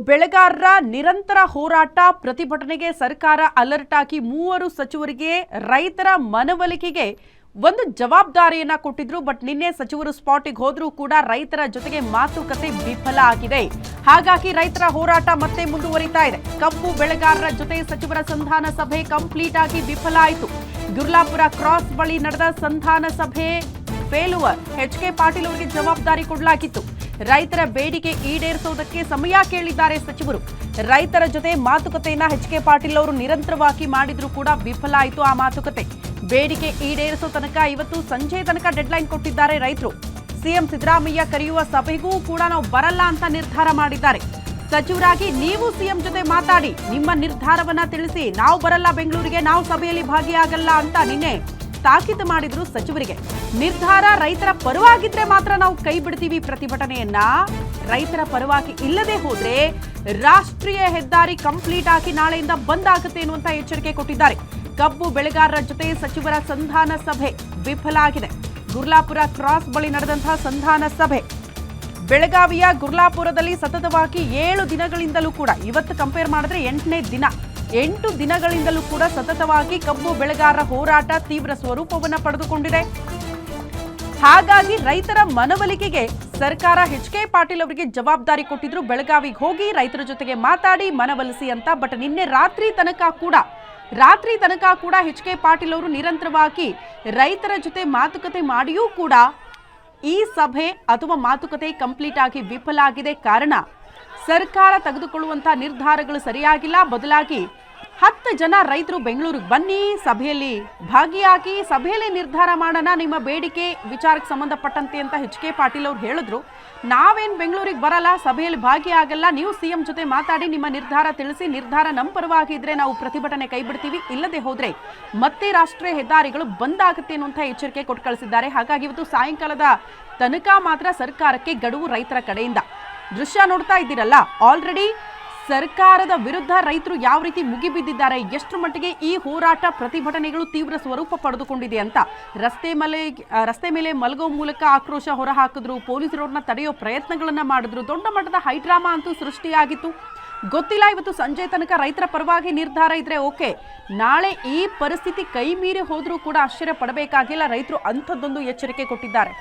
ಬೆಳೆಗಾರರ ನಿರಂತರ ಹೋರಾಟ ಪ್ರತಿಭಟನೆಗೆ ಸರ್ಕಾರ ಅಲರ್ಟ್ ಆಗಿ 3 ಸಚಿವರಿಗೆ ರೈತರ ಮನವೊಲಿಕೆಗೆ ಒಂದು ಜವಾಬ್ದಾರಿಯನ್ನ ಕೊಟ್ಟಿದ್ರು. ಬಟ್ ನಿನ್ನೆ ಸಚಿವರು ಸ್ಪಾಟಿಗೆ ಹೋದ್ರೂ ಕೂಡ ರೈತರ ಜೊತೆಗೆ ಮಾತುಕತೆ ವಿಫಲ ಆಗಿದೆ. ಹಾಗಾಗಿ ರೈತರ ಹೋರಾಟ ಮತ್ತೆ ಮುಂದುವರಿತಾ ಇದೆ. ಕಬ್ಬು ಬೆಳೆಗಾರರ ಜೊತೆ ಸಚಿವರ ಸಂಧಾನ ಸಭೆ ಕಂಪ್ಲೀಟ್ ಆಗಿ ವಿಫಲ ಆಯಿತು. ಗುರ್ಲಾಪುರ ಕ್ರಾಸ್ ಬಳಿ ನಡೆದ ಸಂಧಾನ ಸಭೆ ಫೇಲ್ಯೂರ್. ಎಚ್.ಕೆ. ಪಾಟೀಲ್ ಅವರಿಗೆ ಜವಾಬ್ದಾರಿ ಕೊಡಲಾಗಿತ್ತು. ರೈತರ ಬೇಡಿಕೆ ಈಡೇರಿಸುವುದಕ್ಕೆ ಸಮಯ ಕೇಳಿದ್ದಾರೆ ಸಚಿವರು. ರೈತರ ಜೊತೆ ಮಾತುಕತೆಯನ್ನ ಎಚ್.ಕೆ. ಪಾಟೀಲ್ ಅವರು ನಿರಂತರವಾಗಿ ಮಾಡಿದ್ರು ಕೂಡ ವಿಫಲ ಆಯಿತು ಆ ಮಾತುಕತೆ. ಬೇಡಿಕೆ ಈಡೇರಿಸೋ ತನಕ ಇವತ್ತು ಸಂಜೆ ತನಕ ಡೆಡ್ಲೈನ್ ಕೊಟ್ಟಿದ್ದಾರೆ ರೈತರು. ಸಿಎಂ ಸಿದ್ದರಾಮಯ್ಯ ಕರೆಯುವ ಸಭೆಗೂ ಕೂಡ ನಾವು ಬರಲ್ಲ ಅಂತ ನಿರ್ಧಾರ ಮಾಡಿದ್ದಾರೆ. ಸಚಿವರಾಗಿ ನೀವು ಸಿಎಂ ಜೊತೆ ಮಾತಾಡಿ ನಿಮ್ಮ ನಿರ್ಧಾರವನ್ನ ತಿಳಿಸಿ, ನಾವು ಬರಲ್ಲ ಬೆಂಗಳೂರಿಗೆ, ನಾವು ಸಭೆಯಲ್ಲಿ ಭಾಗಿಯಾಗಲ್ಲ ಅಂತ ನಿನ್ನೆ ತಾಕೀತು ಮಾಡಿದ್ರು ಸಚಿವರಿಗೆ. ನಿರ್ಧಾರ ರೈತರ ಪರವಾಗಿದ್ರೆ ಮಾತ್ರ ನಾವು ಕೈ ಬಿಡ್ತೀವಿ ಪ್ರತಿಭಟನೆಯನ್ನ, ರೈತರ ಪರವಾಗಿ ಇಲ್ಲದೆ ಹೋದ್ರೆ ರಾಷ್ಟ್ರೀಯ ಹೆದ್ದಾರಿ ಕಂಪ್ಲೀಟ್ ಆಗಿ ನಾಳೆಯಿಂದ ಬಂದ್ ಆಗುತ್ತೆ ಎನ್ನುವಂತ ಎಚ್ಚರಿಕೆ ಕೊಟ್ಟಿದ್ದಾರೆ. ಕಬ್ಬು ಬೆಳೆಗಾರರ ಜೊತೆ ಸಚಿವರ ಸಂಧಾನ ಸಭೆ ವಿಫಲ ಆಗಿದೆ. ಗುರ್ಲಾಪುರ ಕ್ರಾಸ್ ಬಳಿ ನಡೆದಂತಹ ಸಂಧಾನ ಸಭೆ ಬೆಳಗಾವಿಯ ಗುರ್ಲಾಪುರದಲ್ಲಿ ಸತತವಾಗಿ 7 ದಿನಗಳಿಂದಲೂ ಕೂಡ, ಇವತ್ತು ಕಂಪೇರ್ ಮಾಡಿದ್ರೆ 8ನೇ ದಿನ, 8 ದಿನಗಳಿಂದಲೂ ಕೂಡ ಸತತವಾಗಿ ಕಬ್ಬು ಬೆಳೆಗಾರರ ಹೋರಾಟ ತೀವ್ರ ಸ್ವರೂಪವನ್ನು ಪಡೆದುಕೊಂಡಿದೆ. ಹಾಗಾಗಿ ರೈತರ ಮನವೊಲಿಕೆಗೆ ಸರ್ಕಾರ ಎಚ್.ಕೆ. ಪಾಟೀಲ್ ಅವರಿಗೆ ಜವಾಬ್ದಾರಿ ಕೊಟ್ಟಿದ್ರು. ಬೆಳಗಾವಿಗೆ ಹೋಗಿ ರೈತರ ಜೊತೆಗೆ ಮಾತಾಡಿ ಮನವೊಲಿಸಿ ಅಂತ. ಬಟ್ ನಿನ್ನೆ ರಾತ್ರಿ ತನಕ ಕೂಡ ಎಚ್.ಕೆ. ಪಾಟೀಲ್ ಅವರು ನಿರಂತರವಾಗಿ ರೈತರ ಜೊತೆ ಮಾತುಕತೆ ಮಾಡಿಯೂ ಕೂಡ ಈ ಸಭೆ ಅಥವಾ ಮಾತುಕತೆ ಕಂಪ್ಲೀಟ್ ಆಗಿ ವಿಫಲ ಆಗಿದೆ. ಕಾರಣ ಸರ್ಕಾರ ತೆಗೆದುಕೊಳ್ಳುವಂತಹ ನಿರ್ಧಾರಗಳು ಸರಿಯಾಗಿಲ್ಲ. ಬದಲಾಗಿ 10 ಜನ ರೈತರು ಬೆಂಗಳೂರಿಗೆ ಬನ್ನಿ, ಸಭೆಯಲ್ಲಿ ಭಾಗಿಯಾಗಿ, ಸಭೆಯಲ್ಲಿ ನಿರ್ಧಾರ ಮಾಡೋಣ ನಿಮ್ಮ ಬೇಡಿಕೆ ವಿಚಾರಕ್ಕೆ ಸಂಬಂಧಪಟ್ಟಂತೆ ಅಂತ ಎಚ್.ಕೆ. ಪಾಟೀಲ್ ಅವರು ಹೇಳಿದ್ರು. ನಾವೇನು ಬೆಂಗಳೂರಿಗೆ ಬರಲ್ಲ, ಸಭೆಯಲ್ಲಿ ಭಾಗಿಯಾಗಲ್ಲ, ನೀವು ಸಿಎಂ ಜೊತೆ ಮಾತಾಡಿ ನಿಮ್ಮ ನಿರ್ಧಾರ ತಿಳಿಸಿ, ನಿರ್ಧಾರ ನಮ್ಮ ಪರವಾಗಿದ್ರೆ ನಾವು ಪ್ರತಿಭಟನೆ ಕೈ ಬಿಡ್ತೀವಿ, ಇಲ್ಲದೆ ಹೋದ್ರೆ ಮತ್ತೆ ರಾಷ್ಟ್ರೀಯ ಹೆದ್ದಾರಿಗಳು ಬಂದ್ ಆಗುತ್ತೆ ಅನ್ನುವಂಥ ಎಚ್ಚರಿಕೆ ಕೊಟ್ಟು ಕಳಿಸಿದ್ದಾರೆ. ಹಾಗಾಗಿ ಇವತ್ತು ಸಾಯಂಕಾಲದ ತನಕ ಮಾತ್ರ ಸರ್ಕಾರಕ್ಕೆ ಗಡುವು ರೈತರ ಕಡೆಯಿಂದ. ದೃಶ್ಯ ನೋಡ್ತಾ ಇದ್ದೀರಲ್ಲ, ಆಲ್ರೆಡಿ ಸರ್ಕಾರದ ವಿರುದ್ಧ ರೈತರು ಯಾವ ರೀತಿ ಮುಗಿಬಿದ್ದಿದ್ದಾರೆ, ಎಷ್ಟು ಮಟ್ಟಿಗೆ ಈ ಹೋರಾಟ ಪ್ರತಿಭಟನೆಗಳು ತೀವ್ರ ಸ್ವರೂಪ ಪಡೆದುಕೊಂಡಿದೆ ಅಂತ. ರಸ್ತೆ ಮೇಲೆ ಮಲಗೋ ಮೂಲಕ ಆಕ್ರೋಶ ಹೊರಹಾಕಿದ್ರು, ಪೊಲೀಸರವ್ರನ್ನ ತಡೆಯೋ ಪ್ರಯತ್ನಗಳನ್ನ ಮಾಡಿದ್ರು. ದೊಡ್ಡ ಮಟ್ಟದ ಹೈಡ್ರಾಮಾ ಅಂತೂ ಸೃಷ್ಟಿಯಾಗಿತ್ತು. ಗೊತ್ತಿಲ್ಲ, ಇವತ್ತು ಸಂಜೆ ತನಕ ರೈತರ ಪರವಾಗಿ ನಿರ್ಧಾರ ಇದ್ರೆ ಓಕೆ, ನಾಳೆ ಈ ಪರಿಸ್ಥಿತಿ ಕೈ ಮೀರಿ ಹೋದ್ರೂ ಕೂಡ ಆಶ್ಚರ್ಯ ಪಡಬೇಕಾಗಿಲ್ಲ. ರೈತರು ಅಂಥದ್ದೊಂದು ಎಚ್ಚರಿಕೆ ಕೊಟ್ಟಿದ್ದಾರೆ.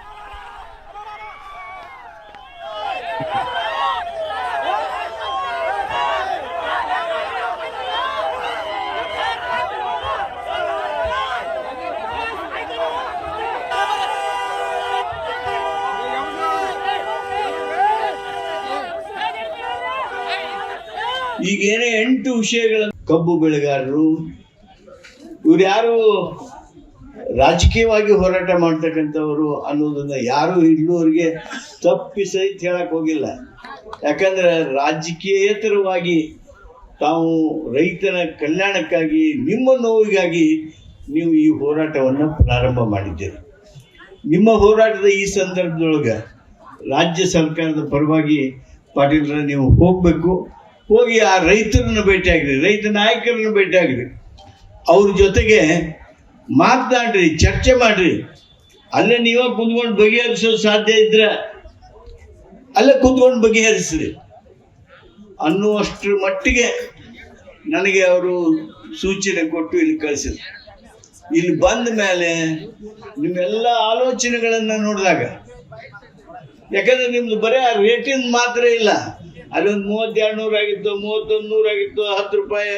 ಈಗೇನೇ 8 ವಿಷಯಗಳ ಕಬ್ಬು ಬೆಳೆಗಾರರು ಇವ್ರು ಯಾರು ರಾಜಕೀಯವಾಗಿ ಹೋರಾಟ ಮಾಡ್ತಕ್ಕಂಥವ್ರು ಅನ್ನೋದನ್ನ ಯಾರು ಇಲ್ಲೂವರೆಗೆ ತಪ್ಪಿ ಸಹಿತ ಹೇಳಕ್ ಹೋಗಿಲ್ಲ. ಯಾಕಂದ್ರೆ ರಾಜಕೀಯೇತರವಾಗಿ ತಾವು ರೈತನ ಕಲ್ಯಾಣಕ್ಕಾಗಿ, ನಿಮ್ಮ ನೋವಿಗಾಗಿ ನೀವು ಈ ಹೋರಾಟವನ್ನು ಪ್ರಾರಂಭ ಮಾಡಿದ್ದೀರಿ. ನಿಮ್ಮ ಹೋರಾಟದ ಈ ಸಂದರ್ಭದೊಳಗೆ ರಾಜ್ಯ ಸರ್ಕಾರದ ಪರವಾಗಿ ಪಾಟೀಲ್ರ ನೀವು ಹೋಗಬೇಕು, ಹೋಗಿ ಆ ರೈತರನ್ನು ಭೇಟಿಯಾಗ್ರಿ, ರೈತ ನಾಯಕರನ್ನು ಭೇಟಿಯಾಗ್ರಿ, ಅವ್ರ ಜೊತೆಗೆ ಮಾತನಾಡ್ರಿ, ಚರ್ಚೆ ಮಾಡ್ರಿ. ಅಲ್ಲೇ ನೀವೇ ಕುಂತ್ಕೊಂಡು ಬಗೆಹರಿಸೋದು ಸಾಧ್ಯ ಇದ್ರೆ ಅಲ್ಲೇ ಕುಂತ್ಕೊಂಡು ಬಗೆಹರಿಸ್ರಿ ಅನ್ನುವಷ್ಟರ ಮಟ್ಟಿಗೆ ನನಗೆ ಅವರು ಸೂಚನೆ ಕೊಟ್ಟು ಇಲ್ಲಿ ಕಳಿಸಿದ್ರು. ಇಲ್ಲಿ ಬಂದ ಮೇಲೆ ನಿಮ್ಮೆಲ್ಲ ಆಲೋಚನೆಗಳನ್ನು ನೋಡಿದಾಗ, ಯಾಕಂದ್ರೆ ನಿಮ್ದು ಬರೀ ಆ ರೇಟಿಂದ ಮಾತ್ರ ಇಲ್ಲ, ಅಲ್ಲೊಂದು 3200 ಆಗಿತ್ತು, 3100 ಆಗಿತ್ತು, 10 ರೂಪಾಯಿ